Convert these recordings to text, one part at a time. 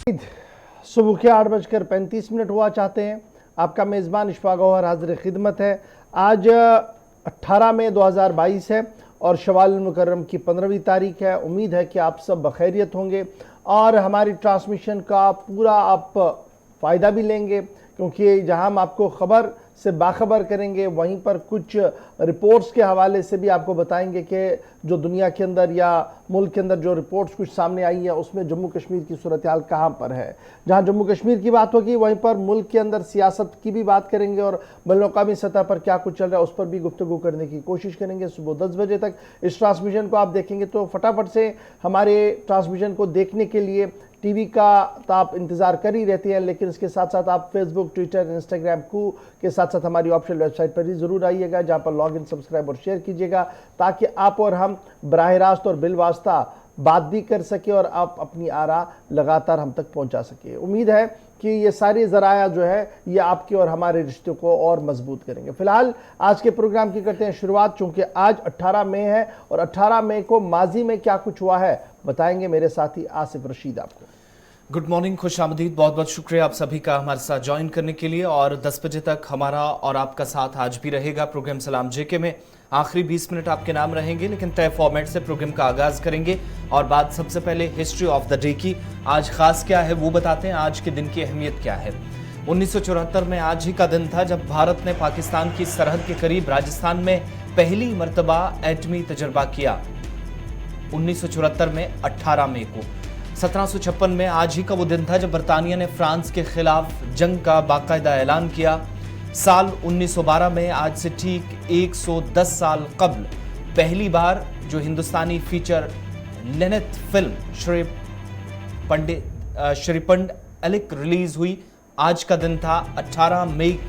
सुबह के 8:35 हुआ चाहते हैं। आपका मेज़बान इशफाक गौहर हाजिर खिदमत है। आज 18 मई 2022 है और शवाल मुकर्रम की 15वीं तारीख है। उम्मीद है कि आप सब बखैरियत होंगे और हमारी ट्रांसमिशन का पूरा आप फ़ायदा भी लेंगे, क्योंकि जहां हम आपको ख़बर से बाखबर करेंगे वहीं पर कुछ रिपोर्ट्स के हवाले से भी आपको बताएंगे कि जो दुनिया के अंदर या मुल्क के अंदर जो रिपोर्ट्स कुछ सामने आई है उसमें जम्मू कश्मीर की सूरत हाल कहाँ पर है। जहां जम्मू कश्मीर की बात होगी वहीं पर मुल्क के अंदर सियासत की भी बात करेंगे और बैनुल-अक़वामी सतह पर क्या कुछ चल रहा है उस पर भी गुफ्तगू करने की कोशिश करेंगे। सुबह 10 बजे तक इस ट्रांसमिशन को आप देखेंगे, तो फटाफट से हमारे ट्रांसमिशन को देखने के लिए टीवी का तो आप इंतज़ार कर ही रहते हैं, लेकिन इसके साथ साथ आप फेसबुक, ट्विटर, इंस्टाग्राम के साथ साथ हमारी ऑफिशियल वेबसाइट पर ही ज़रूर आइएगा, जहां पर लॉगिन, सब्सक्राइब और शेयर कीजिएगा, ताकि आप और हम बराह रास्त और बिलवास्ता बात भी कर सके और आप अपनी आरा लगातार हम तक पहुंचा सके। उम्मीद है कि ये सारी ज़राया जो है ये आपके और हमारे रिश्ते को और मजबूत करेंगे। फिलहाल आज के प्रोग्राम की करते हैं शुरुआत, चूँकि आज 18 मई है और 18 मई को माजी में क्या कुछ हुआ है बताएंगे मेरे साथी आसिफ रशीद आपको। गुड मॉर्निंग, खुश आमदीद, बहुत बहुत शुक्रिया आप सभी का हमारे साथ ज्वाइन करने के लिए। और 10 बजे तक हमारा और आपका साथ आज भी रहेगा प्रोग्राम सलाम जेके में। आखिरी 20 मिनट आपके नाम रहेंगे, लेकिन तय फॉर्मेट से प्रोग्राम का आगाज करेंगे। और बात सबसे पहले हिस्ट्री ऑफ द डे की। आज खास क्या है वो बताते हैं, आज के दिन की अहमियत क्या है। 1974 में आज ही का दिन था जब भारत ने पाकिस्तान की सरहद के करीब राजस्थान में पहली मर्तबा एटमी तजर्बा किया। 1974 में 18 मई को। 1756 में आज ही का वो दिन था जब बरतानिया ने फ्रांस के खिलाफ जंग का बाकायदा ऐलान किया। साल 1912 में आज से ठीक 110 साल कबल पहली बार जो हिंदुस्तानी फीचर लेंथ फिल्म श्रीपंड अलिक रिलीज हुई। आज का दिन था 18 मई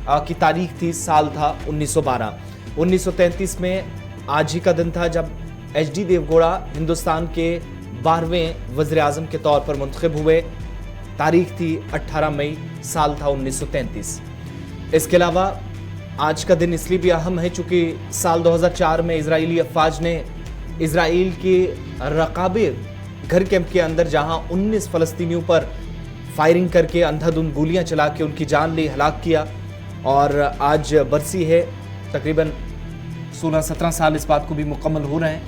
की तारीख थी, साल था 1912। 1933 में आज ही का दिन था जब HD देवगौड़ा हिंदुस्तान के 12वें वज़ीर-ए-आज़म के तौर पर मुंतखब हुए। तारीख थी 18 मई, साल था 1933। इसके अलावा आज का दिन इसलिए भी अहम है चूँकि साल 2004 में इजरायली अफवाज ने इजराइल के रकाबे घर कैंप के अंदर जहां 19 फ़लस्तीनियों पर फायरिंग करके अंधाधुंध गोलियां चला के उनकी जान ले हलाक किया। और आज बरसी है, तकरीबन 16-17 साल इस बात को भी मुकम्मल हो रहे हैं।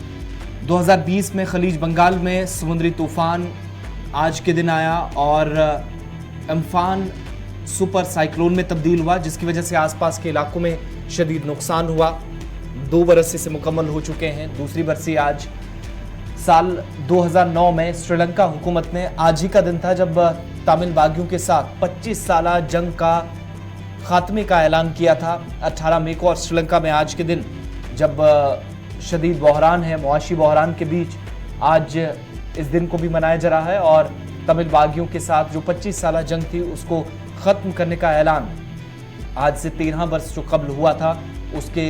2020 में खलीज बंगाल में समुद्री तूफान आज के दिन आया और अम्फान सुपर साइक्लोन में तब्दील हुआ, जिसकी वजह से आसपास के इलाकों में शदीद नुकसान हुआ। 2 बरस से मुकम्मल हो चुके हैं, दूसरी बरसी आज। साल 2009 में श्रीलंका हुकूमत ने आज ही का दिन था जब तमिल बागियों के साथ 25 साला जंग का खात्मे का ऐलान किया था 18 मई को। और श्रीलंका में आज के दिन जब शदीद बहरान है, मुआशी बहरान के बीच आज इस दिन को भी मनाया जा रहा है और तमिल बागियों के साथ जो 25 साला जंग थी उसको ख़त्म करने का ऐलान आज से 13 वर्ष जो कबल हुआ था उसके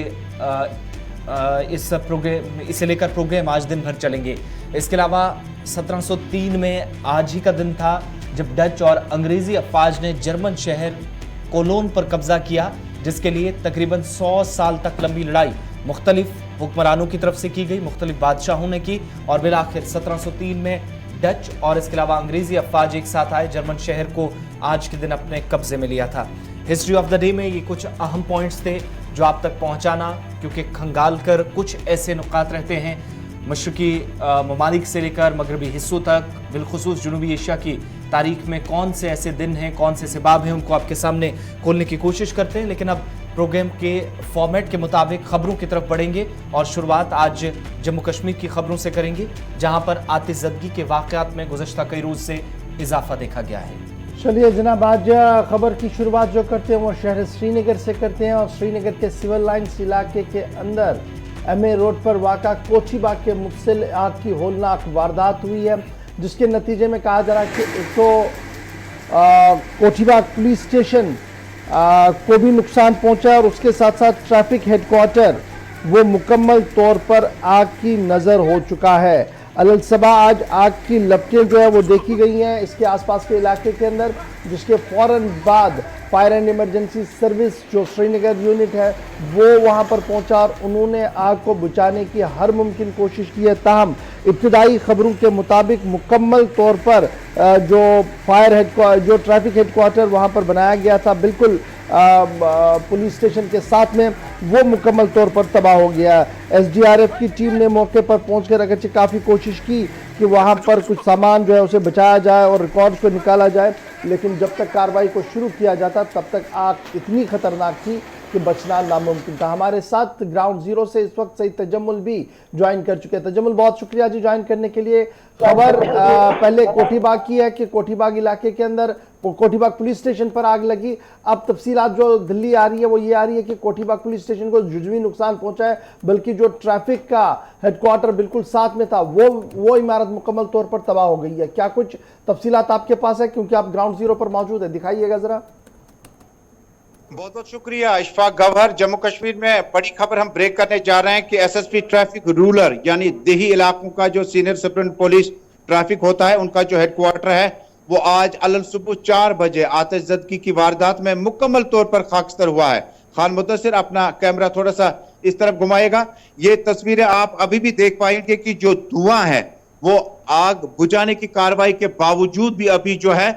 इसे लेकर प्रोग्राम आज दिन भर चलेंगे। इसके अलावा 1703 में आज ही का दिन था जब डच और अंग्रेज़ी अफवाज ने जर्मन शहर कोलोन पर कब्जा किया, जिसके लिए तकरीबन 100 साल तक लंबी लड़ाई मुख्तलिफ हुक्मरानों की तरफ से की गई, मुख्तलिफ बादशाहों ने की और बिलाखिर 1703 में डच और इसके अलावा अंग्रेजी अफवाज एक साथ आए, जर्मन शहर को आज के दिन अपने कब्जे में लिया था। हिस्ट्री ऑफ द डे में ये कुछ अहम पॉइंट्स थे जो आप तक पहुंचाना, क्योंकि खंगाल कर कुछ ऐसे नुकात रहते हैं मशरकी ममालिक से लेकर मगरबी हिस्सों तक, बिलखुसूस जनूबी एशिया की तारीख में कौन से ऐसे दिन हैं, कौन से सबब हैं, उनको आपके सामने खोलने की कोशिश करते हैं। लेकिन अब प्रोग्राम के फॉर्मेट के मुताबिक खबरों की तरफ बढ़ेंगे और शुरुआत आज जम्मू कश्मीर की खबरों से करेंगे, जहां पर आतिशज़दगी के वाक़यात में गुज़श्ता कई रोज़ से इजाफा देखा गया है। चलिए जनाब, आज खबर की शुरुआत जो करते हैं वो शहर श्रीनगर से करते हैं और श्रीनगर के सिविल लाइन्स इलाके के अंदर MA रोड पर वाक़ा कोठी बाग के मुफस्सिल आग की होलनाक वारदात हुई है, जिसके नतीजे में कहा जा रहा है कि एक तो कोठी बाग पुलिस स्टेशन को भी नुकसान पहुंचा और उसके साथ साथ ट्रैफिक हेडक्वार्टर वो मुकम्मल तौर पर आग की नज़र हो चुका है। अलसबा आज आग की लपटें जो है वो देखी गई हैं इसके आसपास के इलाके के अंदर, जिसके फौरन बाद फायर एंड इमरजेंसी सर्विस जो श्रीनगर यूनिट है वो वहां पर पहुंचा और उन्होंने आग को बुझाने की हर मुमकिन कोशिश की है। ताहम इब्तदाई खबरों के मुताबिक मुकम्मल तौर पर जो ट्रैफिक हेडक्वार्टर वहां पर बनाया गया था बिल्कुल पुलिस स्टेशन के साथ में, वो मुकम्मल तौर पर तबाह हो गया। एसडीआरएफ की टीम ने मौके पर पहुंचकर अगरचे काफ़ी कोशिश की कि वहां पर कुछ सामान जो है उसे बचाया जाए और रिकॉर्ड्स को निकाला जाए, लेकिन जब तक कार्रवाई को शुरू किया जाता तब तक आग इतनी खतरनाक थी कि बचना नामुमकिन था। हमारे साथ ग्राउंड जीरो से इस वक्त सईद तजम्मुल भी ज्वाइन कर चुके हैं। तजम्मुल, बहुत शुक्रिया जी ज्वाइन करने के लिए। खबर पहले कोठीबाग की है कि कोठीबाग इलाके के अंदर कोठीबाग पुलिस स्टेशन पर आग लगी। अब तफसीलात जो दिल्ली आ रही है वो ये आ रही है कि कोठीबाग पुलिस स्टेशन को जुजवी नुकसान पहुंचा है, बल्कि जो ट्रैफिक का हेडक्वार्टर बिल्कुल साथ में था वो इमारत मुकम्मल तौर पर तबाह हो गई है। क्या कुछ तफसीलात आपके पास है, क्योंकि आप ग्राउंड जीरो पर मौजूद है, दिखाइएगा जरा। बहुत बहुत शुक्रिया इशफाक गौहर। जम्मू कश्मीर में बड़ी खबर हम ब्रेक करने जा रहे हैं कि एसएसपी ट्रैफिक रूरल यानी देही इलाकों का जो सीनियर सुपरिटेंडेंट पुलिस ट्रैफिक होता है उनका जो हेडक्वार्टर है वो आज अलल सुबह 4 बजे आतिशज़दगी की वारदात में मुकम्मल तौर पर खाकस्तर हुआ है। खान मुद्दसिर अपना कैमरा थोड़ा सा इस तरफ घुमाएगा। ये तस्वीरें आप अभी भी देख पाएंगे कि जो धुआं है वो आग बुझाने की कार्रवाई के बावजूद भी अभी जो है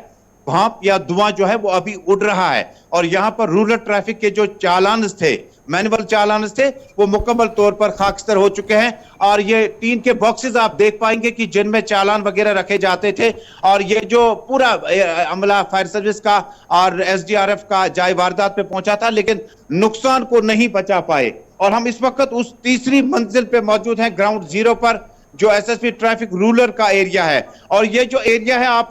भाप या धुआं जो है वो अभी उड़ रहा है। और यहां पर रूरल ट्रैफिक के जो चालान थे, मैनुअल चालान थे, वो मुकम्मल तौर पर खाकस्तर हो चुके हैं। और ये टीन के बॉक्सेस आप देख पाएंगे कि जिनमें चालान वगैरह रखे जाते थे। और ये जो पूरा अमला फायर सर्विस का और एसडीआरएफ का जाए वारदात पे पहुंचा था, लेकिन नुकसान को नहीं बचा पाए। और हम इस वक्त उस तीसरी मंजिल पे मौजूद हैं, ग्राउंड जीरो पर, जो एसएसपी ट्रैफिक रूरल का एरिया है। और ये जो एरिया है आप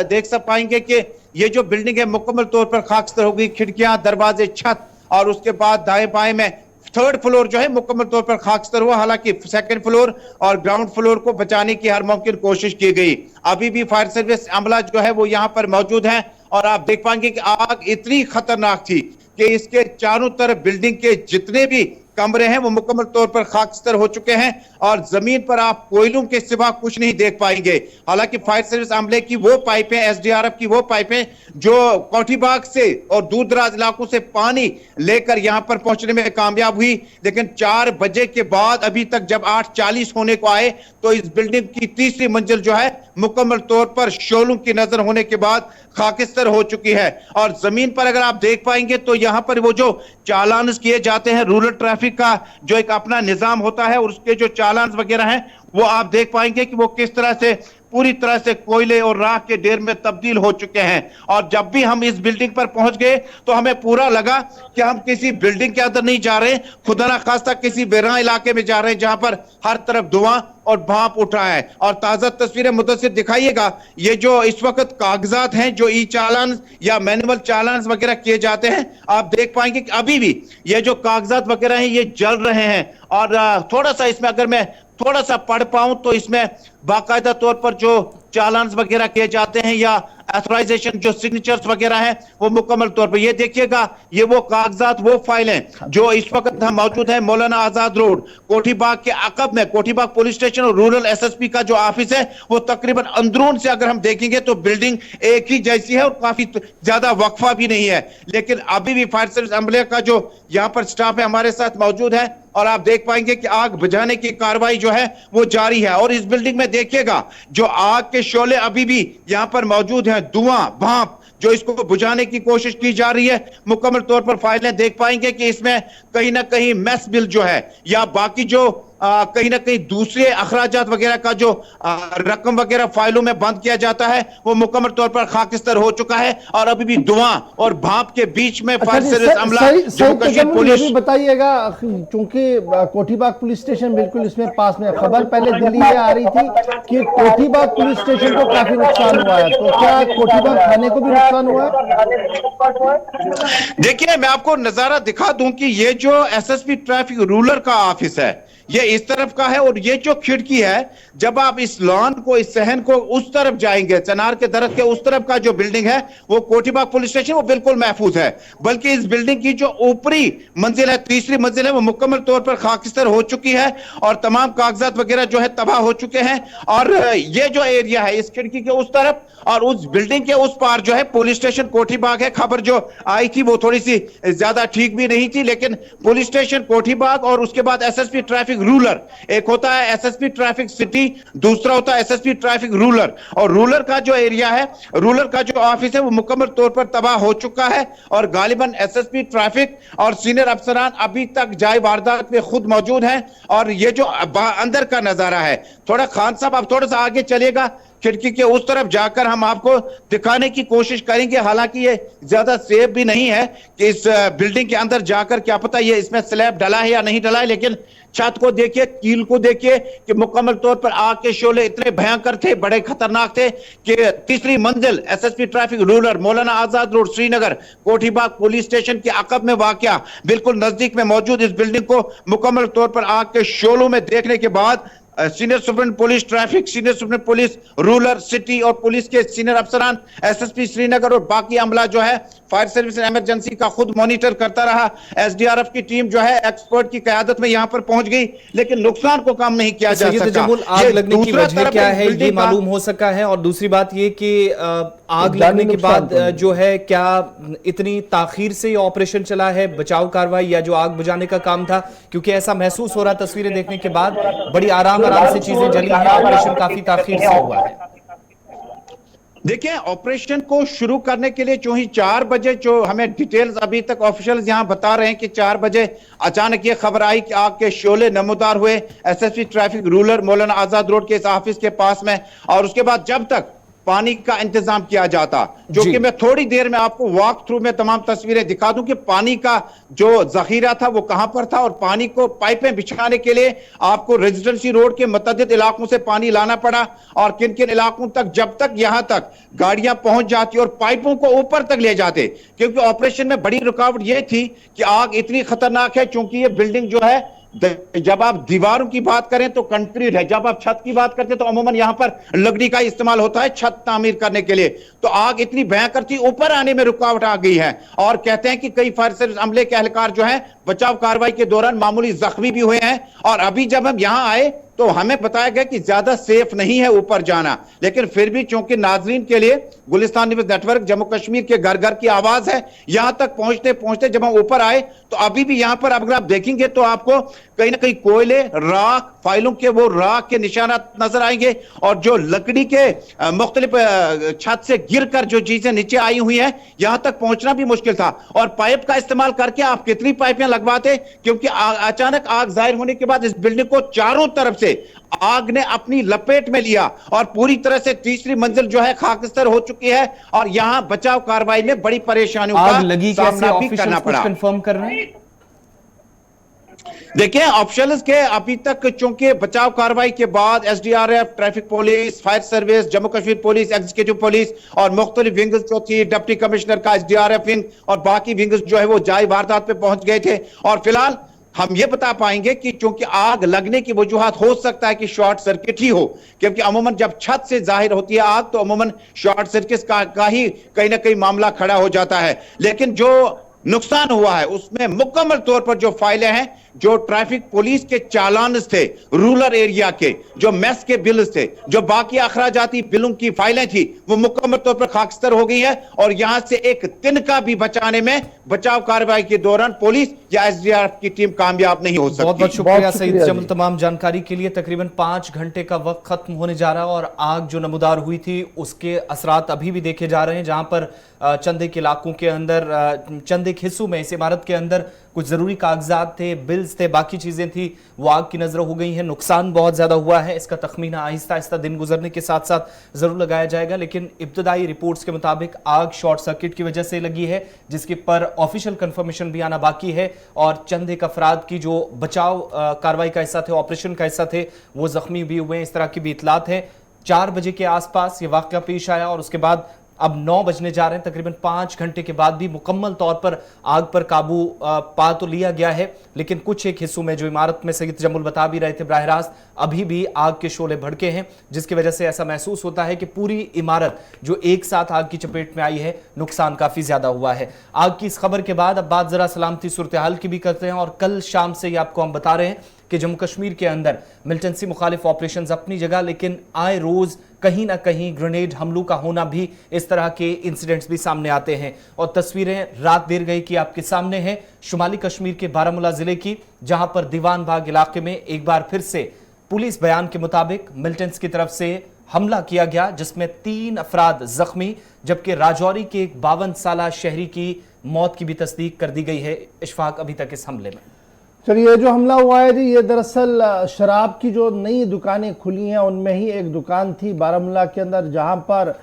देख सब पाएंगे कि ये जो बिल्डिंग है मुकम्मल तौर पर खाकस्तर हो गई, खिड़कियां, दरवाजे, छत, और उसके बाद दाएं बाएं में 3rd फ्लोर जो है मुकम्मल तौर पर खाकस्तर हुआ। हालांकि 2nd फ्लोर और ग्राउंड फ्लोर को बचाने की हर मुमकिन कोशिश की गई। अभी भी फायर सर्विस अमला जो है वो यहाँ पर मौजूद है। और आप देख पाएंगे कि आग इतनी खतरनाक थी कि इसके चारों तरफ बिल्डिंग के जितने भी कमरे हैं वो मुकम्मल तौर पर खाकस्तर हो चुके हैं और जमीन पर आप कोयलों के सिवा कुछ नहीं देख पाएंगे। हालांकि फायर सर्विस अमले की वो पाइपें, एसडीआरएफ की वो पाइपें जो कोठीबाग से और दूर दराज इलाकों से पानी लेकर यहां पर पहुंचने में कामयाब हुई, लेकिन 4 बजे के बाद अभी तक जब 8:40 होने को आए तो इस बिल्डिंग की तीसरी मंजिल जो है मुकम्मल तौर पर शोलों की नजर होने के बाद खाकिस्तर हो चुकी है। और जमीन पर अगर आप देख पाएंगे तो यहां पर वो जो चालान किए जाते हैं रूरल ट्रैफिक का जो एक अपना निजाम होता है, और उसके जो चालान वगैरह हैं वो आप देख पाएंगे कि वो किस तरह से पूरी तरह से कोयले और राख के ढेर में तब्दील हो चुके हैं। और जब भी हम इस बिल्डिंग पर पहुंच गए तो हमें पूरा लगा कि हम किसी बिल्डिंग के अंदर नहीं जा रहे, खुदा ना खास्ता किसी वेरान इलाके में जा रहे हैं जहां पर हर तरफ धुआं और भाप उठा है। और ताजा तस्वीरें मुद्दसिर दिखाइएगा। ये जो इस वक्त कागजात हैं जो ई चालान या मैनुअल चालान वगैरह किए जाते हैं, आप देख पाएंगे कि अभी भी ये जो कागजात वगैरह हैं ये जल रहे हैं। और थोड़ा सा इसमें अगर मैं थोड़ा सा पढ़ पाऊं तो इसमें बाकायदा तौर पर जो चालान वगैरह किए जाते हैं या ऑथराइजेशन जो सिग्नेचर्स वगैरह हैं वो मुकम्मल तौर पर, ये देखिएगा, ये वो कागजात, वो फाइलें जो इस वक्त हम मौजूद हैं मौलाना आजाद रोड कोठीबाग के अकब में, कोठीबाग पुलिस स्टेशन और रूरल एसएसपी का जो ऑफिस है वो तकरीबन अंदरून से अगर हम देखेंगे तो बिल्डिंग एक ही जैसी है और काफी ज्यादा वक्फा भी नहीं है। लेकिन अभी भी फायर सर्विस अमले का जो यहाँ पर स्टाफ है हमारे साथ मौजूद है और आप देख पाएंगे कि आग बुझाने की कार्रवाई जो है वो जारी है। और इस बिल्डिंग में देखिएगा जो आग के शोले अभी भी यहां पर मौजूद हैं, धुआं, भाप जो इसको बुझाने की कोशिश की जा रही है। मुकम्मल तौर पर फाइलें देख पाएंगे कि इसमें कहीं ना कहीं मेस बिल जो है या बाकी जो कहीं ना कहीं दूसरे अखराजात वगैरह का जो रकम वगैरह फाइलों में बंद किया जाता है वो मुकम्मल तौर पर खाकिस्तर हो चुका है। और अभी भी धुआं और भाप के बीच में फायर सर्विस अमला जम्मू कश्मीर पुलिस, बताइएगा, क्योंकि कोठीबाग पुलिस स्टेशन बिल्कुल इसमें पास में, खबर पहले दिल्ली से आ रही थी कि कोठीबाग पुलिस स्टेशन को काफी नुकसान हुआ है, तो क्या कोठीबाग थाने को भी नुकसान हुआ है? देखिए मैं आपको नजारा दिखा दूं कि ये जो एसएसपी ट्रैफिक रूरल का ऑफिस है ये इस तरफ का है और ये जो खिड़की है, जब आप इस लॉन को, इस सहन को उस तरफ जाएंगे, चनार के दरख्त के उस तरफ का जो बिल्डिंग है वो कोठीबाग पुलिस स्टेशन, वो बिल्कुल महफूज है। बल्कि इस बिल्डिंग की जो ऊपरी मंजिल है, तीसरी मंजिल है, वो मुकम्मल तौर पर खाकिस्तर हो चुकी है और तमाम कागजात वगैरह जो है तबाह हो चुके हैं। और ये जो एरिया है इस खिड़की के उस तरफ और उस बिल्डिंग के उस पार जो है पुलिस स्टेशन कोठीबाग है। खबर जो आई थी वो थोड़ी सी ज्यादा ठीक भी नहीं थी, लेकिन पुलिस स्टेशन कोठीबाग और उसके बाद एसएसपी ट्रैफिक रूरल, एक होता है एसएसपी ट्रैफिक सिटी, दूसरा होता है एसएसपी ट्रैफिक रूरल। और रूरल का जो एरिया है, रूरल का जो ऑफिस है वो मुकम्मल तौर पर तबाह हो चुका है और गालिबन एसएसपी ट्रैफिक और सीनियर अफसरान अभी तक जाए वारदात में खुद मौजूद हैं। और ये जो अंदर का नजारा है, थोड़ा खान साहब आप थोड़ा सा आगे चलिएगा, खिड़की के उस तरफ जाकर हम आपको दिखाने की कोशिश करेंगे। हालांकि ये ज्यादा सेफ भी नहीं है कि इस बिल्डिंग के अंदर जाकर क्या पता ये इसमें स्लैब डला है या नहीं डला है, लेकिन छत को देखिए, कील को देखिए कि मुकम्मल तौर पर आग के शोले इतने भयंकर थे, बड़े खतरनाक थे कि तीसरी मंजिल SSP traffic rural, Maulana Azad road, Srinagar, Kothibagh police station के अकब में वाकया बिल्कुल नजदीक में मौजूद इस बिल्डिंग को मुकम्मल तौर पर आग के शोलों में देखने के बाद senior supreme police traffic, senior supreme police rural city और पुलिस के सीनियर अफसरान, एसएसपी श्रीनगर और बाकी अमला जो है फायर सर्विस इमरजेंसी का खुद मॉनिटर करता रहा। एसडीआरएफ की टीम जो है एक्सपर्ट की क़यादत में यहां पर पहुंच गई, लेकिन नुकसान को कम नहीं किया जा सका। आग लगने की वजह क्या है ये मालूम हो सका है, और दूसरी बात ये कि आग लगने के बाद जो है क्या इतनी ताखीर से ऑपरेशन चला है, बचाव कार्रवाई या जो आग बुझाने का काम था, क्योंकि ऐसा महसूस हो रहा तस्वीरें देखने के बाद बड़ी आराम से चीजें जली हैं, ऑपरेशन काफी ताखीर से हुआ है। देखिए, ऑपरेशन को शुरू करने के लिए जो ही 4 बजे, जो हमें डिटेल्स अभी तक ऑफिशियल्स यहां बता रहे हैं कि 4 बजे अचानक ये खबर आई कि आग के शोले नमूदार हुए SSP traffic rural Maulana Azad road के इस ऑफिस के पास में। और उसके बाद जब तक पानी का इंतजाम किया जाता, जो कि मैं थोड़ी देर में आपको वॉक थ्रू में तमाम तस्वीरें दिखा दूं कि पानी का जो जखीरा था वो कहां पर था। और पानी को पाइपें बिछाने के लिए आपको रेजिडेंसी रोड के मुतअद्दिद इलाकों से पानी लाना पड़ा और किन किन इलाकों तक, जब तक यहां तक गाड़ियां पहुंच जाती और पाइपों को ऊपर तक ले जाते, क्योंकि ऑपरेशन में बड़ी रुकावट यह थी कि आग इतनी खतरनाक है, चूंकि ये बिल्डिंग जो है, जब आप दीवारों की बात करें तो कंक्रीट है, जब आप छत की बात करते तो अमूमन यहां पर लकड़ी का इस्तेमाल होता है छत तामीर करने के लिए। तो आग इतनी भयंकर थी, ऊपर आने में रुकावट आ गई है। और कहते हैं कि कई फायर सर्विस अमले के एहलकार जो है बचाव कार्रवाई के दौरान मामूली जख्मी भी हुए हैं। और अभी जब हम यहां आए तो हमें बताया गया कि ज्यादा सेफ नहीं है ऊपर जाना, लेकिन फिर भी चूंकि नाजरीन के लिए गुलिस्तान न्यूज़ नेटवर्क जम्मू कश्मीर के घर घर की आवाज है, यहां तक पहुंचते पहुंचते जब हम ऊपर आए तो अभी भी यहां पर अगर आप देखेंगे तो आपको कहीं ना कहीं कोयले, राख, फाइलों के वो राख के निशानात नजर आएंगे। और जो लकड़ी के मुख्तलिफ छत से गिरकर जो चीजें नीचे आई हुई हैं, यहां तक पहुंचना भी मुश्किल था। और पाइप का इस्तेमाल करके आप कितनी पाइपें लगवाते, क्योंकि अचानक आग जाहिर होने के बाद इस बिल्डिंग को चारों तरफ से आग ने अपनी लपेट में लिया और पूरी तरह से तीसरी मंजिल जो है खाकिस्तर हो चुकी है। और यहां बचाव कार्रवाई में बड़ी परेशानियों का सामना भी करना पड़ा। कंफर्म कर रहे हैं, देखिए ऑफिशियल्स के अभी तक चूंकि बचाव कार्रवाई के बाद SDRF, traffic police, fire service, Jammu Kashmir police, executive police और मुख्तलिफ विंग्स जो थी, डिप्टी कमिश्नर का एसडीआरएफ विंग और बाकी विंग्स जो है वो जाए वारदात पे पहुंच गए थे। और फिलहाल हम ये बता पाएंगे कि चूंकि आग लगने की वजूहात हो सकता है कि शॉर्ट सर्किट ही हो, क्योंकि अमूमन जब छत से जाहिर होती है आग तो अमूमन शॉर्ट सर्किट का ही कहीं ना कहीं मामला खड़ा हो जाता है। लेकिन जो नुकसान हुआ है उसमें मुकम्मल तौर पर जो फाइलें हैं, जो ट्रैफिक पुलिस के चालान थे, रूरल एरिया के जो मेस के बिल्स थे, जो बाकी अखराजाती बिलों की फाइलें थी, वो मुकम्मल तौर पर खाकिस्तर हो गई है। और यहां से एक तिनका भी बचाने में बचाव कार्रवाई के दौरान पुलिस या एसडीआरएफ की टीम कामयाब नहीं हो सकती। बहुत बहुत शुक्रिया सईद जमल तमाम जानकारी के लिए। तकरीबन 5 घंटे का वक्त खत्म होने जा रहा है और आग जो नमूदार हुई थी उसके असरात अभी भी देखे जा रहे हैं, जहां पर चंद एक इलाकों के अंदर, चंद एक हिस्सों में इस इमारत के अंदर कुछ जरूरी कागजात थे, बिल्स थे, बाकी चीजें थी, वो आग की नजर हो गई हैं। नुकसान बहुत ज्यादा हुआ है, इसका तखमीना आहिस्ता आहिस्ता दिन गुजरने के साथ साथ जरूर लगाया जाएगा। लेकिन इब्तदाई रिपोर्ट्स के मुताबिक आग शॉर्ट सर्किट की वजह से लगी है, जिसके पर ऑफिशियल कंफर्मेशन भी आना बाकी है। और चंद एक अफराद की जो बचाव कार्रवाई का हिस्सा थे, ऑपरेशन का हिस्सा थे, वो जख्मी भी हुए हैं, इस तरह की भी इतलात है। 4 बजे के आसपास ये वाकया पेश आया और उसके बाद अब 9 बजने जा रहे हैं। तकरीबन 5 घंटे के बाद भी मुकम्मल तौर पर आग पर काबू पा तो लिया गया है, लेकिन कुछ एक हिस्सों में जो इमारत में सईद जमुल बता भी रहे थे बराह रास्त, अभी भी आग के शोले भड़के हैं, जिसकी वजह से ऐसा महसूस होता है कि पूरी इमारत जो एक साथ आग की चपेट में आई है, नुकसान काफी ज्यादा हुआ है। आग की इस खबर के बाद अब बात जरा सलामती सूरत हाल की भी करते हैं। और कल शाम से ही आपको हम बता रहे हैं कि जम्मू कश्मीर के अंदर मिलिटेंसी मुखालिफ ऑपरेशंस अपनी जगह, लेकिन आए रोज कहीं ना कहीं ग्रेनेड हमलों का होना भी, इस तरह के इंसिडेंट्स भी सामने आते हैं। और तस्वीरें रात देर गई की आपके सामने हैं शुमाली कश्मीर के बारामूला जिले की, जहां पर दीवान बाग इलाके में एक बार फिर से पुलिस बयान के मुताबिक मिलिटेंट्स की तरफ से हमला किया गया, जिसमें 3 अफराद जख्मी, जबकि राजौरी के एक 52 साला शहरी की मौत की भी तस्दीक कर दी गई है। इशफाक, अभी तक इस हमले में चलिए, जो हमला हुआ है जी, ये दरअसल शराब की जो नई दुकानें खुली हैं उनमें ही एक दुकान थी बारामूला के अंदर, जहां पर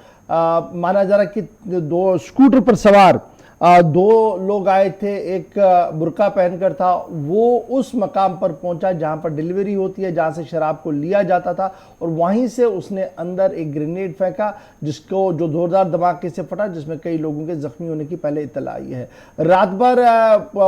माना जा रहा कि 2 स्कूटर पर सवार 2 लोग आए थे, एक बुर्का पहनकर था, वो उस मकाम पर पहुंचा जहां पर डिलीवरी होती है, जहां से शराब को लिया जाता था, और वहीं से उसने अंदर एक ग्रेनेड फेंका, जिसको जो जोरदार धमाके से फटा, जिसमें कई लोगों के जख्मी होने की पहले इत्तला आई है। रात भर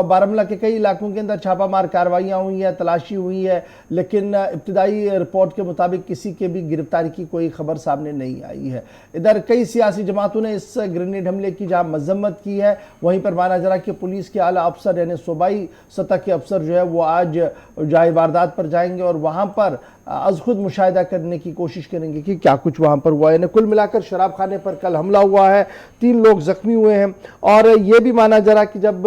बारामूला के कई इलाकों के अंदर छापामार कार्रवाइयां हुई है, तलाशी हुई है, लेकिन इब्तदाई रिपोर्ट के मुताबिक किसी के भी गिरफ्तारी की कोई खबर सामने नहीं आई है। इधर कई सियासी जमातों ने इस ग्रेनेड हमले की जहां मजम्मत की है, वहीं पर माना जा रहा कि पुलिस के आला अफसर यानी सूबाई सतह के अफसर जो है वो आज जाए वारदात पर जाएंगे और वहां पर अज खुद मुशाहिदा करने की कोशिश करेंगे कि क्या कुछ वहां पर हुआ है। कुल मिलाकर शराब खाने पर कल हमला हुआ है, 3 लोग जख्मी हुए हैं, और यह भी माना जा रहा कि जब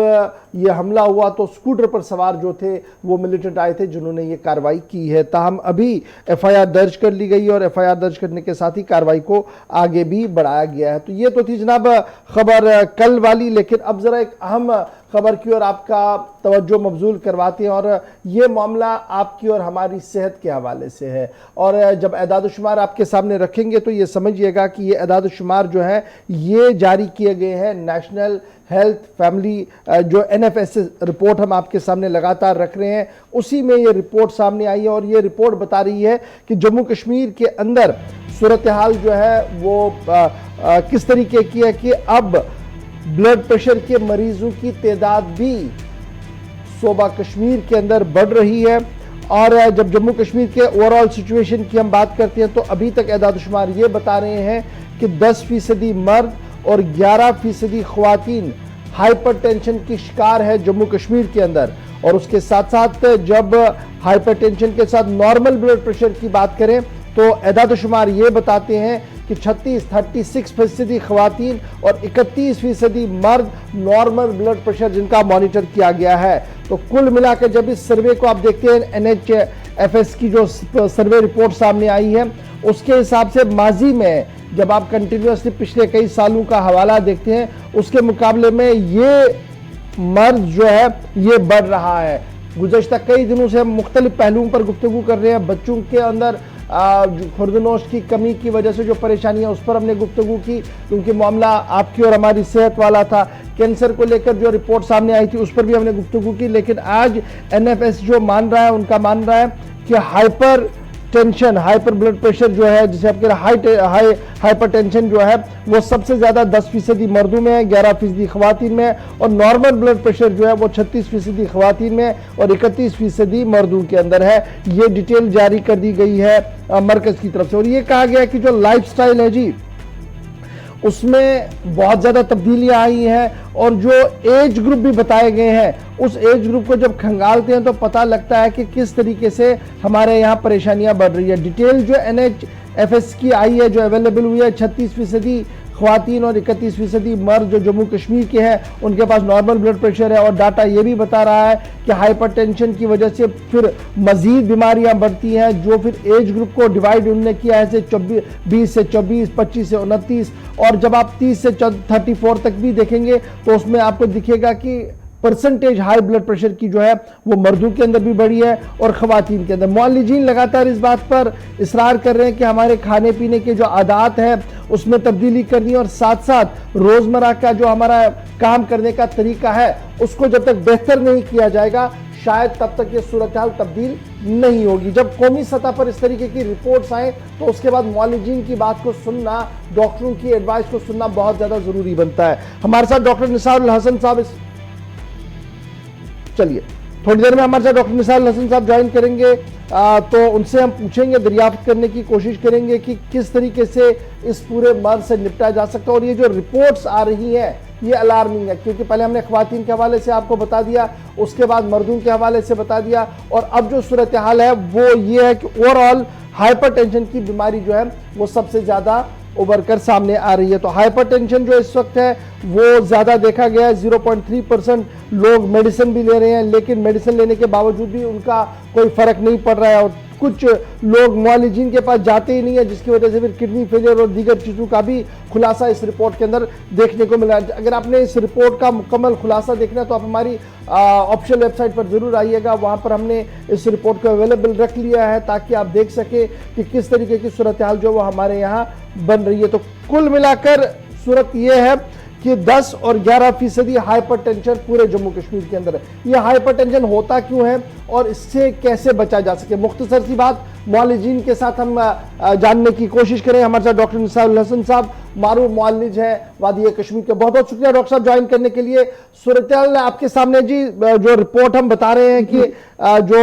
यह हमला हुआ तो स्कूटर पर सवार जो थे वो मिलिटेंट आए थे जिन्होंने ये कार्रवाई की है। ताहम अभी FIR दर्ज कर ली गई है और FIR दर्ज करने के साथ ही कार्रवाई को आगे भी बढ़ाया गया है। तो ये तो थी जनाब खबर कल वाली, लेकिन अब जरा एक अहम खबर की ओर आपका तवज्जो मबजूल करवाते हैं, और ये मामला आपकी और हमारी सेहत के हवाले से है। और जब एदाद-ओ-शुमार आपके सामने रखेंगे तो ये समझिएगा कि ये एदाद-ओ-शुमार जो है ये जारी किए गए हैं नेशनल हेल्थ फैमिली जो NFS रिपोर्ट हम आपके सामने लगातार रख रहे हैं, उसी में ये रिपोर्ट सामने आई है। और ये रिपोर्ट बता रही है कि जम्मू कश्मीर के अंदर सूरत हाल जो है वो किस तरीके की है कि अब ब्लड प्रेशर के मरीजों की तादाद भी सूबा कश्मीर के अंदर बढ़ रही है। और जब जम्मू कश्मीर के ओवरऑल सिचुएशन की हम बात करते हैं तो अभी तक एदाद-ओ-शुमार ये बता रहे हैं कि 10% मर्द और 11% ख्वातीन हाइपरटेंशन की शिकार है जम्मू कश्मीर के अंदर। और उसके साथ साथ जब हाइपरटेंशन के साथ नॉर्मल ब्लड प्रेशर की बात करें तो एदाद-ओ-शुमार ये बताते हैं कि 36% ख्वातीन और 31% मर्द नॉर्मल ब्लड प्रेशर जिनका मॉनिटर किया गया है। तो कुल मिलाकर जब इस सर्वे को आप देखते हैं, NHFS की जो सर्वे रिपोर्ट सामने आई है उसके हिसाब से माजी में जब आप कंटिन्यूसली पिछले कई सालों का हवाला देखते हैं, उसके मुकाबले में ये मर्द जो है ये बढ़ रहा है। गुज़श्ता कई दिनों से हम मुख्तलिफ पहलुओं पर गुफ्तगू कर रहे हैं। बच्चों के अंदर खुर्दनोश की कमी की वजह से जो परेशानियां, उस पर हमने गुफ्तगू की, क्योंकि मामला आपकी और हमारी सेहत वाला था। कैंसर को लेकर जो रिपोर्ट सामने आई थी उस पर भी हमने गुफ्तगू की। लेकिन आज NFS जो मान रहा है, उनका मान रहा है कि hyper tension, hyper blood pressure जो है, जिसे आपके हाइपर टेंशन जो है वो सबसे ज्यादा 10% मर्दों में है, 11% ख्वातीन में, और नॉर्मल ब्लड प्रेशर जो है वो 36% ख्वातीन में और 31% मर्दों के अंदर है। ये डिटेल जारी कर दी गई है मरकज की तरफ से। और ये कहा गया कि जो लाइफस्टाइल है जी उसमें बहुत ज़्यादा तब्दीलियां आई हैं, और जो एज ग्रुप भी बताए गए हैं उस एज ग्रुप को जब खंगालते हैं तो पता लगता है कि किस तरीके से हमारे यहाँ परेशानियां बढ़ रही है। डिटेल जो NHFS की आई है, जो अवेलेबल हुई है, 36% ख्वातीन और 31% मर्द जो जम्मू कश्मीर के हैं उनके पास नॉर्मल ब्लड प्रेशर है। और डाटा ये भी बता रहा है कि हाइपरटेंशन की वजह से फिर मजीद बीमारियां बढ़ती हैं, जो फिर एज ग्रुप को डिवाइड उन्होंने किया है, 20 से 24, 25 से 29, और जब आप 30 से 34 तक भी देखेंगे तो उसमें आपको दिखेगा कि परसेंटेज हाई ब्लड प्रेशर की जो है वो मर्दों के अंदर भी बढ़ी है और ख़वातीन के अंदर। मुअल्लिजीन लगातार इस बात पर इसरार कर रहे हैं कि हमारे खाने पीने के जो आदात है उसमें तब्दीली करनी है, और साथ साथ रोज़मर्रा का जो हमारा काम करने का तरीका है उसको जब तक बेहतर नहीं किया जाएगा, शायद तब तक ये सूरत हाल तब्दील नहीं होगी। जब कौमी सतह पर इस तरीके की रिपोर्ट्स आए तो उसके बाद मौलिजीन की बात को सुनना, डॉक्टरों की एडवाइस को सुनना बहुत ज्यादा जरूरी बनता है। हमारे साथ डॉक्टर निसारुल हसन साहब चलिए थोड़ी देर में हमारे साथ डॉक्टर निसारुल हसन साहब ज्वाइन करेंगे, तो उनसे हम पूछेंगे, दरियाफ्त करने की कोशिश करेंगे कि किस तरीके से इस पूरे मर्ज से निपटा जा सकता है। और ये जो रिपोर्ट्स आ रही हैं ये अलार्मिंग है, क्योंकि पहले हमने ख्वातीन के हवाले से आपको बता दिया, उसके बाद मर्दों के हवाले से बता दिया, और अब जो सूरत हाल है वो ये है कि ओवरऑल हाइपरटेंशन की बीमारी जो है वो सबसे ज़्यादा उभर कर सामने आ रही है। तो हाइपरटेंशन जो इस वक्त है वो ज़्यादा देखा गया है। 0.3% लोग मेडिसिन भी ले रहे हैं, लेकिन मेडिसिन लेने के बावजूद भी उनका कोई फ़र्क नहीं पड़ रहा है। और कुछ लोग मुआलिजीन के पास जाते ही नहीं है, जिसकी वजह से फिर किडनी फेलियर और दीगर चीज़ों का भी खुलासा इस रिपोर्ट के अंदर देखने को मिला। अगर आपने इस रिपोर्ट का मुकम्मल खुलासा देखना है तो आप हमारी ऑफिशियल वेबसाइट पर ज़रूर आइएगा, वहाँ पर हमने इस रिपोर्ट को अवेलेबल रख लिया है ताकि आप देख सकें कि किस तरीके की सूरत हाल जो वो हमारे यहाँ बन रही है। तो कुल मिलाकर सूरत ये है कि 10 और 11% हाइपरटेंशन पूरे जम्मू कश्मीर के अंदर है। ये हाइपरटेंशन होता क्यों है और इससे कैसे बचा जा सके, मुख्तसर सी बात मुआलिजीन के साथ हम जानने की कोशिश करें। हमारे साथ डॉक्टर निसारुल हसन साहब मारूफ मुआलिज हैं वादी कश्मीर के। बहुत बहुत शुक्रिया डॉक्टर साहब ज्वाइन करने के लिए। सूरत हाल आपके सामने जी, जो रिपोर्ट हम बता रहे हैं कि जो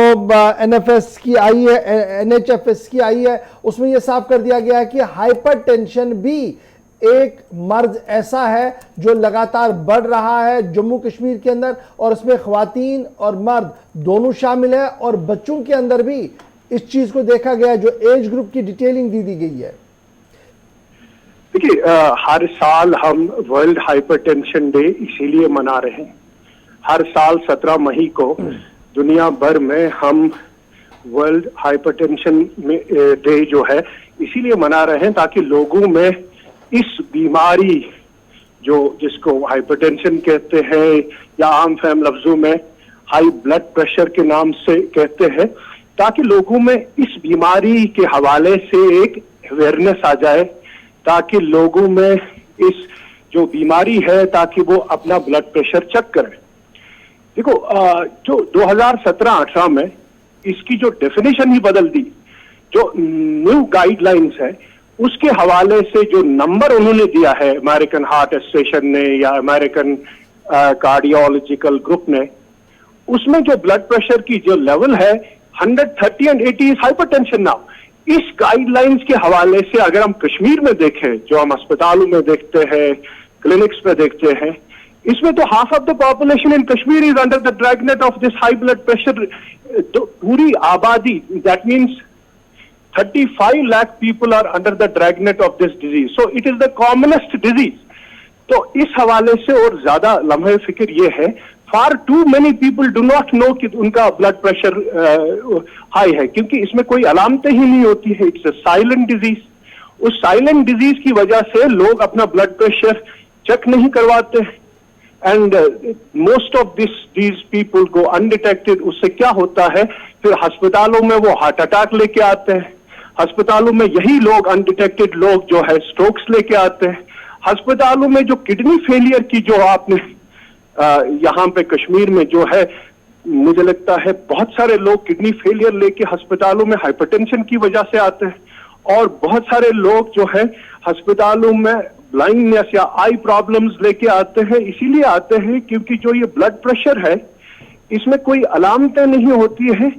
NFS की आई है, NHFS की आई है, उसमें यह साफ कर दिया गया है कि हाइपरटेंशन भी एक मर्ज ऐसा है जो लगातार बढ़ रहा है जम्मू कश्मीर के अंदर, और इसमें ख्वातीन और मर्द दोनों शामिल है, और बच्चों के अंदर भी इस चीज को देखा गया है। जो एज ग्रुप की डिटेलिंग दी गई है। देखिए, हर साल हम वर्ल्ड हाइपरटेंशन डे इसीलिए मना रहे हैं। हर साल 17 मई को दुनिया भर में हम वर्ल्ड हाइपरटेंशन डे जो है इसीलिए मना रहे हैं ताकि लोगों में इस बीमारी जिसको हाइपरटेंशन कहते हैं या आम फहम लफ्जों में हाई ब्लड प्रेशर के नाम से कहते हैं, ताकि लोगों में इस बीमारी के हवाले से एक अवेयरनेस आ जाए, ताकि लोगों में इस जो बीमारी है ताकि वो अपना ब्लड प्रेशर चेक करें। देखो, जो 2017-18 में इसकी जो डेफिनेशन ही बदल दी, जो न्यू गाइडलाइंस है उसके हवाले से जो नंबर उन्होंने दिया है अमेरिकन हार्ट एसोसिएशन ने या अमेरिकन कार्डियोलॉजिकल ग्रुप ने, उसमें जो ब्लड प्रेशर की जो लेवल है 130 and 80 इज हाइपरटेंशन नाउ। इस गाइडलाइंस के हवाले से अगर हम कश्मीर में देखें, जो हम अस्पतालों में देखते हैं, क्लिनिक्स में देखते हैं, इसमें तो half of the population in Kashmir is under the dragnet of this high blood pressure. तो पूरी आबादी, that means 35 lakh people are under the dragnet of this disease. So it is the commonest disease. तो इस हवाले से और ज्यादा लम्हे फिक्र ये है, far too many people do not know कि उनका ब्लड प्रेशर हाई है, क्योंकि इसमें कोई अलामतें ही नहीं होती है। It's a silent disease. उस साइलेंट डिजीज की वजह से लोग अपना ब्लड प्रेशर चेक नहीं करवाते, and most of these people go undetected. उससे क्या होता है, फिर अस्पतालों में वो हार्ट अटैक लेके आते हैं, अस्पतालों में यही लोग अनडिटेक्टेड लोग जो है स्ट्रोक्स लेके आते हैं, अस्पतालों में जो किडनी फेलियर की जो आपने यहाँ पे कश्मीर में जो है, मुझे लगता है बहुत सारे लोग किडनी फेलियर लेके अस्पतालों में हाइपरटेंशन की वजह से आते हैं, और बहुत सारे लोग जो है अस्पतालों में ब्लाइंडनेस या आई प्रॉब्लम्स लेके आते हैं। इसीलिए आते हैं क्योंकि जो ये ब्लड प्रेशर है इसमें कोई अलामतें नहीं होती है।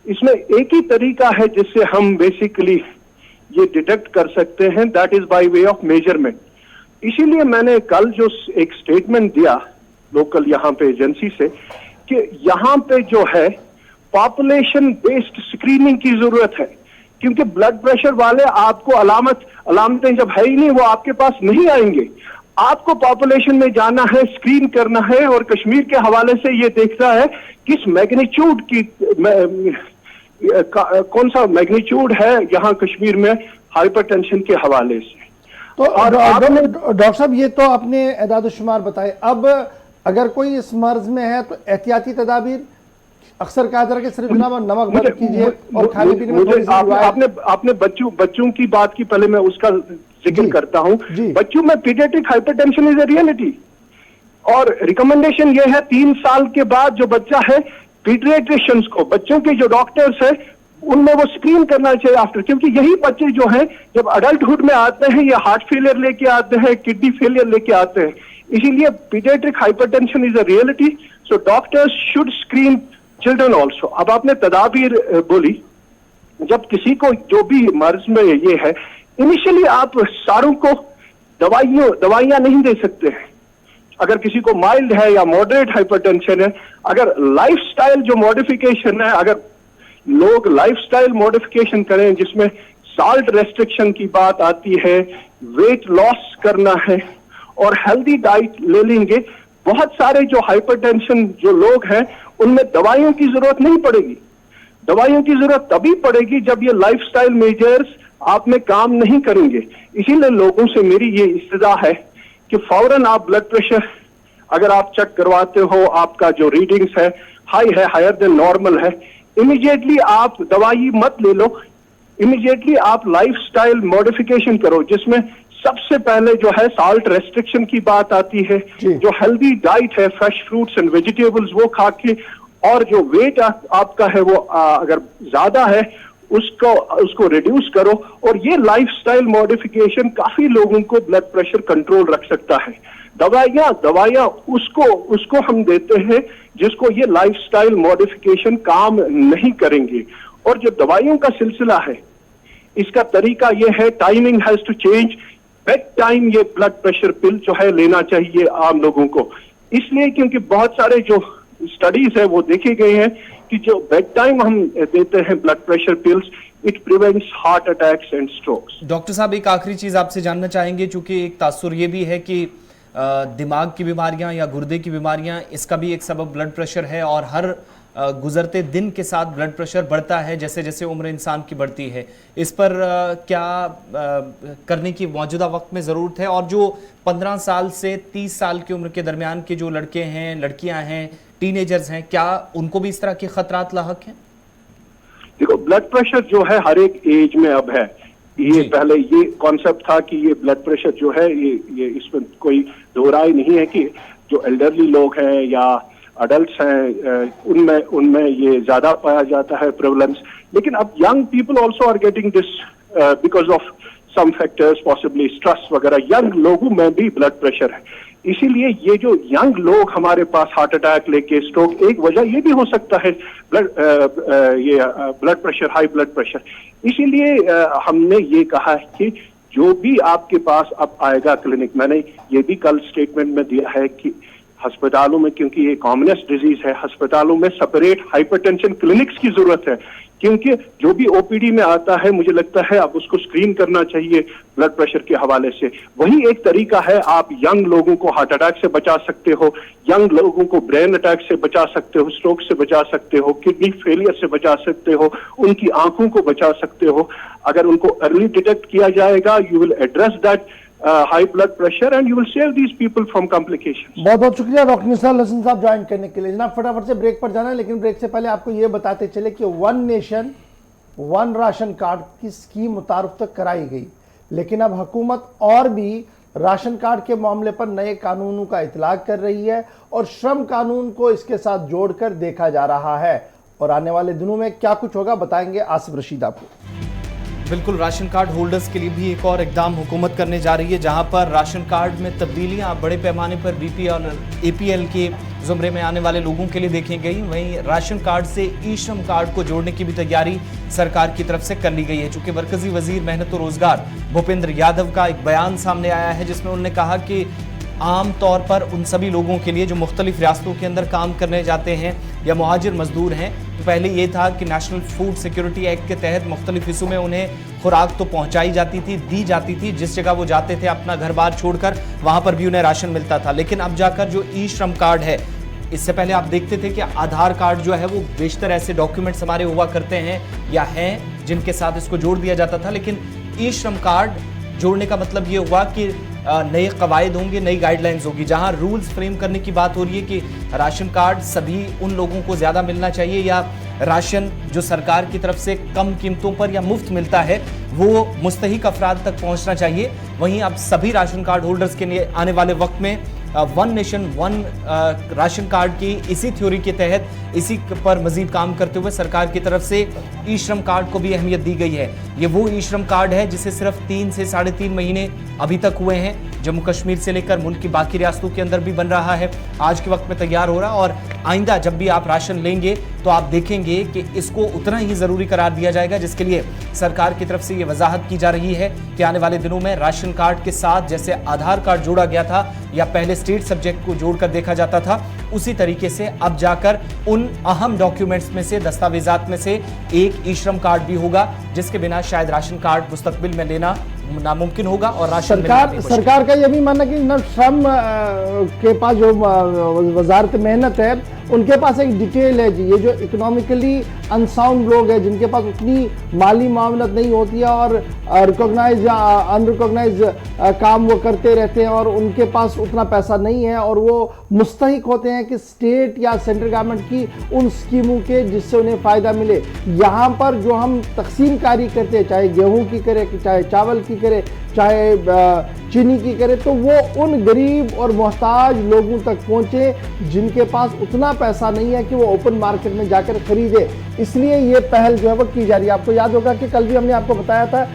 इसमें एक ही तरीका है जिससे हम बेसिकली ये डिटेक्ट कर सकते हैं, that is by way of measurement. इसीलिए मैंने कल जो एक स्टेटमेंट दिया लोकल यहाँ पे एजेंसी से कि यहाँ पे जो है पॉपुलेशन बेस्ड स्क्रीनिंग की जरूरत है, क्योंकि ब्लड प्रेशर वाले आपको अलामतें जब है ही नहीं, वो आपके पास नहीं आएंगे। आपको पॉपुलेशन में जाना है, स्क्रीन करना है, और कश्मीर के हवाले से ये देखना है किस मैग्नीट्यूड की कौन सा मैग्नीट्यूड है यहाँ कश्मीर में हाइपरटेंशन के हवाले से। तो डॉक्टर साहब, ये तो आपने एदाद-ओ-शुमार बताए। अब अगर कोई इस मर्ज में है तो एहतियाती तदाबीर अक्सर कहा जा रहा है कि सिर्फ जनाब नमक बंद कीजिए और खाने पीने में थोड़ी सी आपने बच्चों की बात की, पहले मैं उसका जिक्र करता हूँ। बच्चों में paediatric hypertension is a reality, और रिकमेंडेशन ये है 3 साल के बाद जो बच्चा है पीडियाट्रिशियंस को, बच्चों के जो डॉक्टर्स हैं, उनमें वो स्क्रीन करना चाहिए आफ्टर, क्योंकि यही बच्चे जो हैं जब अडल्टहुड में आते हैं या हार्ट फेलियर लेके आते हैं, किडनी फेलियर लेके आते हैं। इसीलिए paediatric hypertension is a reality, so doctors should screen children also. अब आपने तदाबीर बोली, जब किसी को जो भी मर्ज में ये है, इनिशियली आप सारों को दवाइयां नहीं दे सकते हैं। अगर किसी को माइल्ड है या मॉडरेट हाइपरटेंशन है, अगर लाइफस्टाइल जो मॉडिफिकेशन है, अगर लोग लाइफस्टाइल मॉडिफिकेशन करें जिसमें साल्ट रेस्ट्रिक्शन की बात आती है, वेट लॉस करना है और हेल्दी डाइट ले लेंगे, बहुत सारे जो हाइपरटेंशन जो लोग हैं उनमें दवाइयों की जरूरत नहीं पड़ेगी। दवाइयों की जरूरत तभी पड़ेगी जब ये लाइफस्टाइल मेजर्स आप में काम नहीं करेंगे। इसीलिए लोगों से मेरी ये इस्तदा है कि फौरन आप ब्लड प्रेशर अगर आप चेक करवाते हो, आपका जो रीडिंग्स है हाई है, हायर देन नॉर्मल है, इमीडिएटली आप दवाई मत ले लो, इमीडिएटली आप लाइफस्टाइल मॉडिफिकेशन करो, जिसमें सबसे पहले जो है साल्ट रेस्ट्रिक्शन की बात आती है, जो हेल्दी डाइट है, फ्रेश फ्रूट्स एंड वेजिटेबल्स वो खा के, और जो वेट आपका है वो अगर ज्यादा है उसको रिड्यूस करो। और ये लाइफस्टाइल मॉडिफिकेशन काफी लोगों को ब्लड प्रेशर कंट्रोल रख सकता है। दवाइयां उसको हम देते हैं जिसको ये लाइफस्टाइल मॉडिफिकेशन काम नहीं करेंगे। और जो दवाइयों का सिलसिला है, इसका तरीका ये है, timing has to change. Bed time ये ब्लड प्रेशर पिल जो है लेना चाहिए आम लोगों को, इसलिए क्योंकि बहुत सारे जो स्टडीज है वो देखे गए हैं कि जो बेड टाइम हम देते हैं blood pressure pills, it prevents heart attacks and strokes. Doctor साहब, एक आखिरी चीज आपसे जानना चाहेंगे, चूंकि एक तासुर ये भी है कि दिमाग की बीमारियां या गुर्दे की बीमारियां, इसका भी एक सबब ब्लड प्रेशर है, और हर गुजरते दिन के साथ ब्लड प्रेशर बढ़ता है जैसे जैसे उम्र इंसान की बढ़ती है। इस पर क्या करने की मौजूदा वक्त में ज़रूरत है? और जो 15 साल से 30 साल की उम्र के दरमियान के जो लड़के हैं, लड़कियां हैं, टीनेजर्स हैं, क्या उनको भी इस तरह के खतरात लाहक हैं? देखो, ब्लड प्रेशर जो है हर एक एज में अब है। ये पहले ये कॉन्सेप्ट था कि ये ब्लड प्रेशर जो है ये इसमें कोई दो राय नहीं है कि जो एल्डरली लोग हैं या अडल्ट्स हैं उनमें ये ज्यादा पाया जाता है प्रेवलेंस। लेकिन अब young people also are getting this because of some factors, possibly stress वगैरह। यंग लोगों में भी ब्लड प्रेशर है, इसीलिए ये जो यंग लोग हमारे पास हार्ट अटैक लेके, स्ट्रोक, एक वजह ये भी हो सकता है blood pressure, high blood pressure. इसीलिए हमने ये कहा है कि जो भी आपके पास अब आएगा क्लिनिक, मैंने ये भी कल स्टेटमेंट में दिया है कि अस्पतालों में, क्योंकि ये कॉमनेस्ट डिजीज है, अस्पतालों में सेपरेट हाइपरटेंशन क्लिनिक्स की जरूरत है, क्योंकि जो भी ओपीडी में आता है मुझे लगता है अब उसको स्क्रीन करना चाहिए ब्लड प्रेशर के हवाले से। वही एक तरीका है, आप यंग लोगों को हार्ट अटैक से बचा सकते हो, यंग लोगों को ब्रेन अटैक से बचा सकते हो, स्ट्रोक से बचा सकते हो, किडनी फेलियर से बचा सकते हो, उनकी आंखों को बचा सकते हो। अगर उनको अर्ली डिटेक्ट किया जाएगा, you will address that high blood pressure and you will save these people from complications. बहुत बहुत शुक्रिया डॉक्टर निसार हसन साहब ज्वाइन करने के लिए। जनाब, फटाफट से ब्रेक पर जाना है, लेकिन ब्रेक से पहले आपको ये बताते चले कि one nation one ration card की स्कीम मुतारुफ तक कराई गई, लेकिन अब हुकूमत और भी राशन कार्ड के मामले पर नए कानूनों का इतलाक कर रही है और श्रम कानून को इसके साथ जोड़कर देखा जा रहा है। और आने वाले दिनों में क्या कुछ होगा बताएंगे आसिफ रशीद आपको। बिल्कुल, राशन कार्ड होल्डर्स के लिए भी एक और इकदाम हुकूमत करने जा रही है, जहां पर राशन कार्ड में तब्दीलियां बड़े पैमाने पर बीपीएल और एपीएल के जुमरे में आने वाले लोगों के लिए देखी गई। वहीं राशन कार्ड से ई श्रम कार्ड को जोड़ने की भी तैयारी सरकार की तरफ से कर ली गई है। चूंकि मरकजी वजीर मेहनत और रोजगार भूपेंद्र यादव का एक बयान सामने आया है, जिसमें उन्होंने कहा कि आम तौर पर उन सभी लोगों के लिए जो मुख्तलिफ रियासतों के अंदर काम करने जाते हैं या मुहाजिर मजदूर हैं, तो पहले ये था कि नेशनल फूड सिक्योरिटी एक्ट के तहत मुख्तलिफ हिस्सों में उन्हें खुराक तो पहुंचाई जाती थी, दी जाती थी, जिस जगह वो जाते थे अपना घर बार छोड़कर वहां पर भी उन्हें राशन मिलता था। लेकिन अब जाकर जो ई श्रम कार्ड है, इससे पहले आप देखते थे कि आधार कार्ड जो है वो बेशतर ऐसे डॉक्यूमेंट्स हमारे हुआ करते हैं या हैं जिनके साथ इसको जोड़ दिया जाता था, लेकिन ई श्रम कार्ड जोड़ने का मतलब ये हुआ कि नए कवायद होंगे, नई गाइडलाइंस होगी, जहां रूल्स फ्रेम करने की बात हो रही है कि राशन कार्ड सभी उन लोगों को ज़्यादा मिलना चाहिए या राशन जो सरकार की तरफ से कम कीमतों पर या मुफ्त मिलता है वो मुस्तहिक अफराद तक पहुंचना चाहिए। वहीं अब सभी राशन कार्ड होल्डर्स के लिए आने वाले वक्त में one nation one ration card की इसी थ्योरी के तहत इसी पर मजीद काम करते हुए सरकार की तरफ से ई श्रम कार्ड को भी अहमियत दी गई है। ये वो ई श्रम कार्ड है जिसे सिर्फ 3 से 3.5 महीने अभी तक हुए हैं। जम्मू कश्मीर से लेकर मुल्क की बाकी रियासतों के अंदर भी बन रहा है, आज के वक्त में तैयार हो रहा है। और आइंदा जब भी आप राशन लेंगे तो आप देखेंगे कि इसको उतना ही जरूरी करार दिया जाएगा, जिसके लिए सरकार की तरफ से ये वजाहत की जा रही है कि आने वाले दिनों में राशन कार्ड के साथ जैसे आधार कार्ड जोड़ा गया था या पहले स्टेट सब्जेक्ट को जोड़कर देखा जाता था, उसी तरीके से अब जाकर उन अहम डॉक्यूमेंट्स में से, दस्तावेजात में से एक ई श्रम कार्ड भी होगा, जिसके बिना शायद राशन कार्ड मुस्तकबिल में लेना नामुमकिन होगा। और राशन सरकार का यह भी मानना कि न श्रम के पास जो वजारत मेहनत है उनके पास एक डिटेल है जी, ये जो इकोनॉमिकली अनसाउंड लोग हैं जिनके पास उतनी माली मामलत नहीं होती है और रिकॉग्नाइज या अनरिकॉग्नाइज काम वो करते रहते हैं और उनके पास उतना पैसा नहीं है और वो मुस्तहिक होते हैं कि स्टेट या सेंट्रल गवर्नमेंट की उन स्कीमों के जिससे उन्हें फ़ायदा मिले। यहाँ पर जो हम तकसीम कारी करते हैं, चाहे गेहूँ की करे, चाहे चावल की करे, चाहे चीनी की करे, तो वो उन गरीब और मोहताज लोगों तक पहुँचे जिनके पास उतना पैसा नहीं है कि वो ओपन मार्केट में जाकर खरीदे। इसलिए ये पहल जो है वो की जा रही है। आपको याद होगा कि कल भी हमने आपको बताया था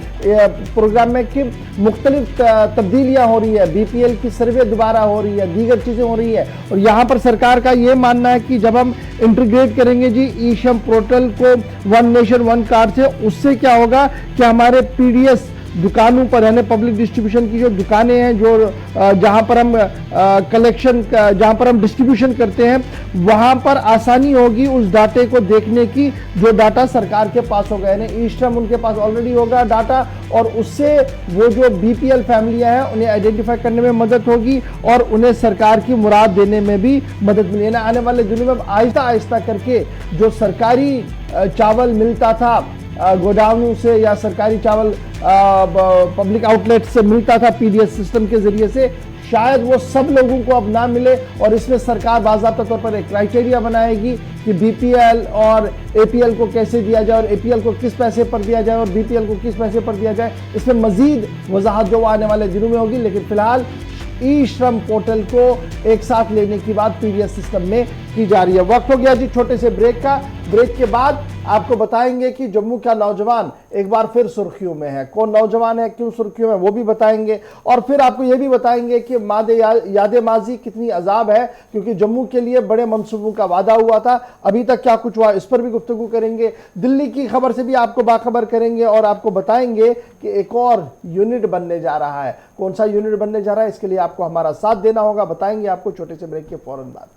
प्रोग्राम में कि मुख्तलिफ तब्दीलियां हो रही है, बीपीएल की सर्वे दोबारा हो रही है, दीगर चीज़ें हो रही है। और यहाँ पर सरकार का ये मानना है कि जब हम इंटीग्रेट करेंगे जी ई श्रम पोर्टल को वन नेशन वन कार्ड से, उससे क्या होगा कि हमारे पीडीएस दुकानों पर, यानी पब्लिक डिस्ट्रीब्यूशन की जो दुकानें हैं, जो जहां पर हम कलेक्शन, जहां पर हम डिस्ट्रीब्यूशन करते हैं, वहां पर आसानी होगी उस डाटे को देखने की जो डाटा सरकार के पास होगा। यानी ई श्रम उनके पास ऑलरेडी होगा डाटा और उससे वो जो बीपीएल फैमिलियां हैं उन्हें आइडेंटिफाई करने में मदद होगी और उन्हें सरकार की मुराद देने में भी मदद मिलेगी। आने वाले दिनों में आहिस्ता आहिस्ता करके जो सरकारी चावल मिलता था गोदामों से या सरकारी चावल पब्लिक आउटलेट से मिलता था पीडीएस सिस्टम के जरिए से, शायद वो सब लोगों को अब ना मिले। और इसमें सरकार बाज़ाब्ता तौर पर एक क्राइटेरिया बनाएगी कि बीपीएल और एपीएल को कैसे दिया जाए और एपीएल को किस पैसे पर दिया जाए और बीपीएल को किस पैसे पर दिया जाए। इसमें मजीद वजाहत जो आने वाले दिनों में होगी, लेकिन फिलहाल ई श्रम पोर्टल को एक साथ लेने की बात पीडीएस सिस्टम में की जा रही है। वक्त हो गया जी छोटे से ब्रेक का। ब्रेक के बाद आपको बताएंगे कि जम्मू का नौजवान एक बार फिर सुर्खियों में है। कौन नौजवान है, क्यों सुर्खियों में, वो भी बताएंगे। और फिर आपको ये भी बताएंगे कि याद माजी कितनी अजाब है, क्योंकि जम्मू के लिए बड़े मंसूबों का वादा हुआ था, अभी तक क्या कुछ हुआ इस पर भी गुफ्तगू करेंगे। दिल्ली की खबर से भी आपको बाखबर करेंगे और आपको बताएंगे कि एक और यूनिट बनने जा रहा है। कौन सा यूनिट बनने जा रहा है, इसके लिए आपको हमारा साथ देना होगा। बताएंगे आपको छोटे से ब्रेक के फौरन बाद।